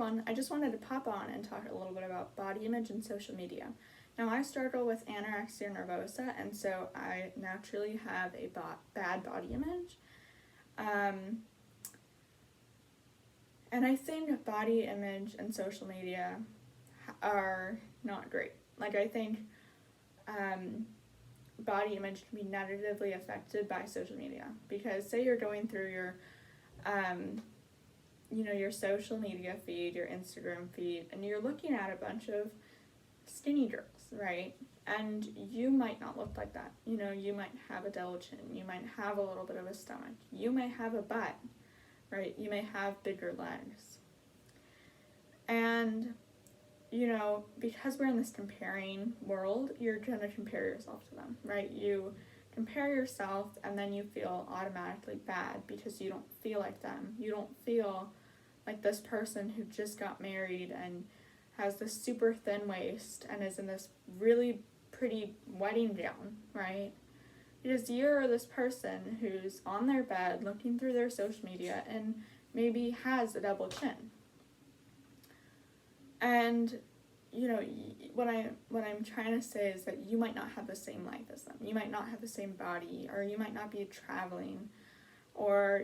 on, I just wanted to pop on and talk a little bit about body image and social media. Now, I struggle with anorexia nervosa, and so I naturally have a bad body image. And I think body image and social media are not great. Like, I think body image can be negatively affected by social media, because say you're going through your your social media feed, your Instagram feed, and you're looking at a bunch of skinny girls, right? And you might not look like that. You might have a double chin, you might have a little bit of a stomach, you may have a butt, right? You may have bigger legs. And because we're in this comparing world, you're going to compare yourself to them, right? You compare yourself, and then you feel automatically bad because you don't feel like them. You don't feel like this person who just got married and has this super thin waist and is in this really pretty wedding gown, right? Because you're this person who's on their bed looking through their social media and maybe has a double chin. And what I'm trying to say is that you might not have the same life as them. You might not have the same body, or you might not be traveling, or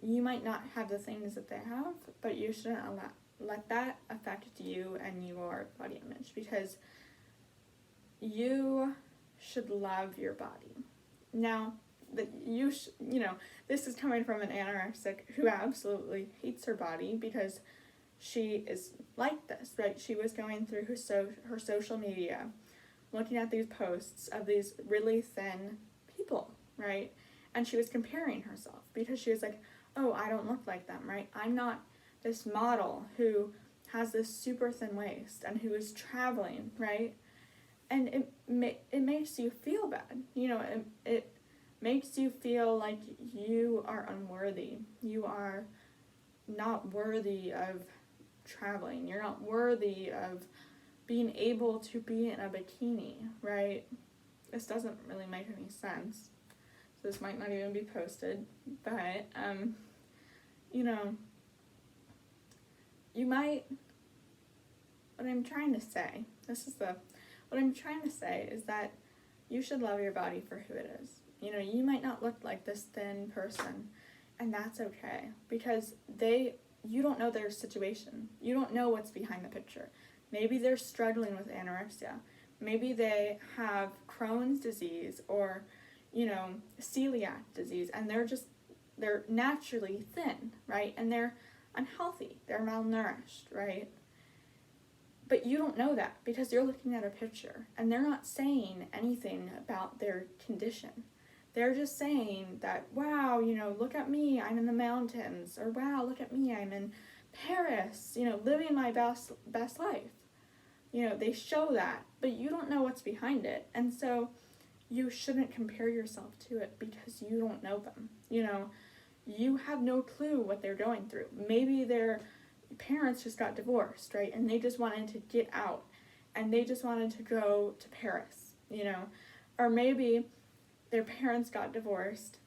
you might not have the things that they have, but you shouldn't let that affect you and your body image, because you should love your body. Now, this is coming from an anorexic who absolutely hates her body because she is like this, right? She was going through her social media, looking at these posts of these really thin people, right? And she was comparing herself because she was like, oh, I don't look like them, right? I'm not this model who has this super thin waist and who is traveling, right? And it makes you feel bad. It makes you feel like you are unworthy. You are not worthy of traveling. You're not worthy of being able to be in a bikini, right? This doesn't really make any sense. So this might not even be posted, but you might, what I'm trying to say is that you should love your body for who it is. You might not look like this thin person, and that's okay, because you don't know their situation. You don't know what's behind the picture. Maybe they're struggling with anorexia. Maybe they have Crohn's disease or, celiac disease, and they're naturally thin, right? And they're unhealthy. They're malnourished, right? But you don't know that because you're looking at a picture, and they're not saying anything about their condition. They're just saying that, wow, look at me, I'm in the mountains, or wow, look at me, I'm in Paris, living my best life. They show that, but you don't know what's behind it, and so you shouldn't compare yourself to it because you don't know them. You have no clue what they're going through. Maybe their parents just got divorced, right, and they just wanted to get out, and they just wanted to go to Paris, or maybe their parents got divorced,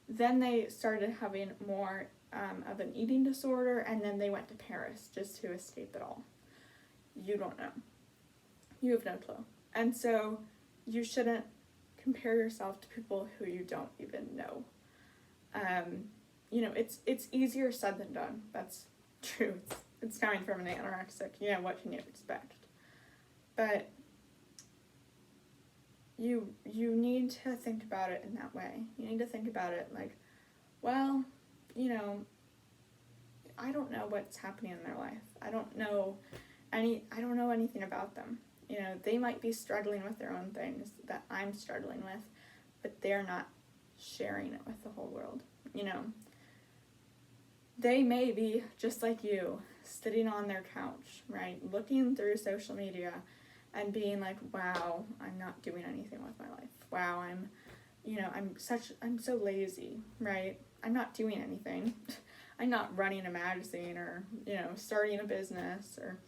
then they started having more of an eating disorder, and then they went to Paris just to escape it all. You don't know. You have no clue. And so you shouldn't compare yourself to people who you don't even know. It's easier said than done. That's true. It's coming from an anorexic. What can you expect? But you need to think about it in that way. You need to think about it like, well, I don't know what's happening in their life. I don't know anything about them. They might be struggling with their own things that I'm struggling with, but they're not sharing it with the whole world. They may be just like you, sitting on their couch, right, looking through social media and being like, wow, I'm not doing anything with my life. Wow, I'm so lazy, right? I'm not doing anything. I'm not running a magazine or, starting a business or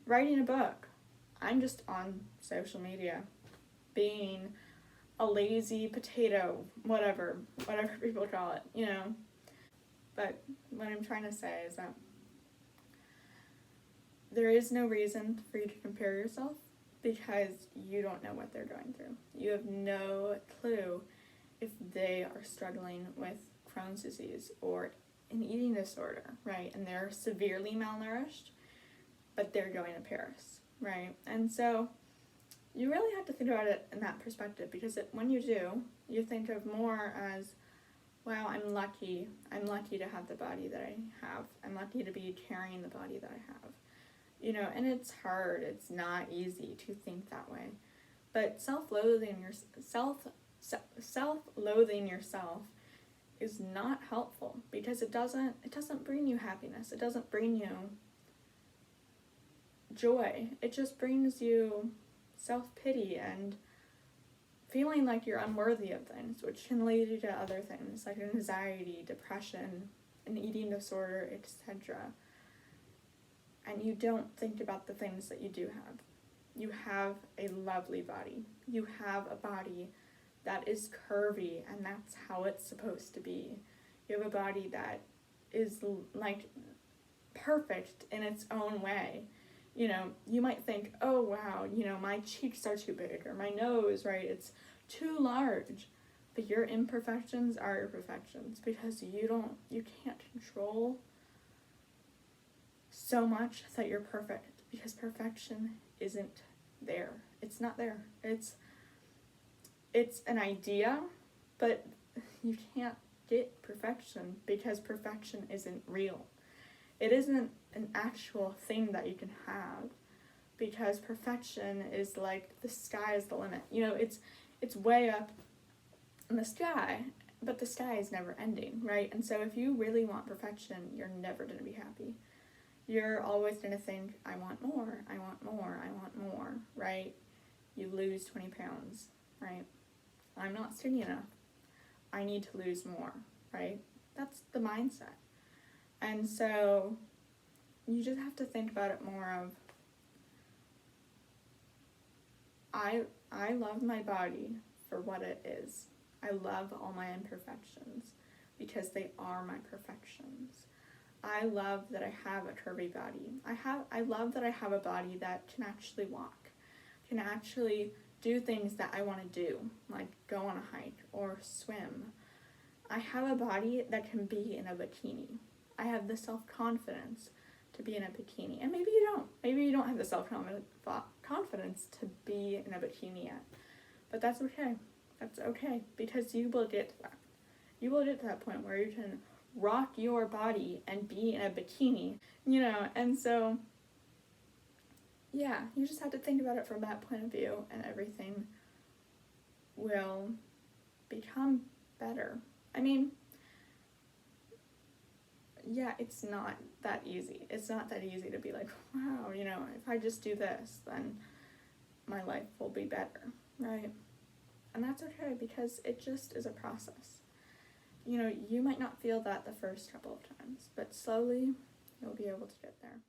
writing a book. I'm just on social media being a lazy potato, whatever people call it, But what I'm trying to say is that there is no reason for you to compare yourself because you don't know what they're going through. You have no clue if they are struggling with Crohn's disease or an eating disorder, right? And they're severely malnourished, but they're going to Paris, right? And so you really have to think about it in that perspective, because when you do, you think of more as, wow, I'm lucky to have the body that I have. I'm lucky to be carrying the body that I have. You know, and it's hard. It's not easy to think that way. But self-loathing yourself is not helpful, because it doesn't bring you happiness. It doesn't bring you joy. It just brings you self-pity and feeling like you're unworthy of things, which can lead you to other things like anxiety, depression, an eating disorder, etc. And you don't think about the things that you do have. You have a lovely body. You have a body that is curvy, and that's how it's supposed to be. You have a body that is like perfect in its own way. You know, you might think, oh wow, you know, my cheeks are too big, or my nose, right, it's too large. But your imperfections are imperfections, because you can't control so much that you're perfect, because perfection isn't there. It's not there. It's an idea, but you can't get perfection, because perfection isn't real. It isn't an actual thing that you can have, because perfection is like the sky is the limit. You know, it's way up in the sky, but the sky is never ending, right? And so if you really want perfection, you're never going to be happy. You're always going to think, I want more, I want more, I want more, right? You lose 20 pounds, right? I'm not skinny enough. I need to lose more, right? That's the mindset. And so you just have to think about it more of, I love my body for what it is. I love all my imperfections because they are my perfections. I love that I have a curvy body. I love that I have a body that can actually walk, can actually do things that I want to do, like go on a hike or swim. I have a body that can be in a bikini. I have the self-confidence to be in a bikini. And maybe you don't. Maybe you don't have the self-confidence to be in a bikini yet. But that's okay. That's okay, because you will get to that. You will get to that point where you can rock your body and be in a bikini, you know, and so, yeah, you just have to think about it from that point of view, and everything will become better. I mean, yeah, it's not that easy. It's not that easy to be like, wow, you know, if I just do this, then my life will be better, right? And that's okay, because it just is a process. You know, you might not feel that the first couple of times, but slowly you'll be able to get there.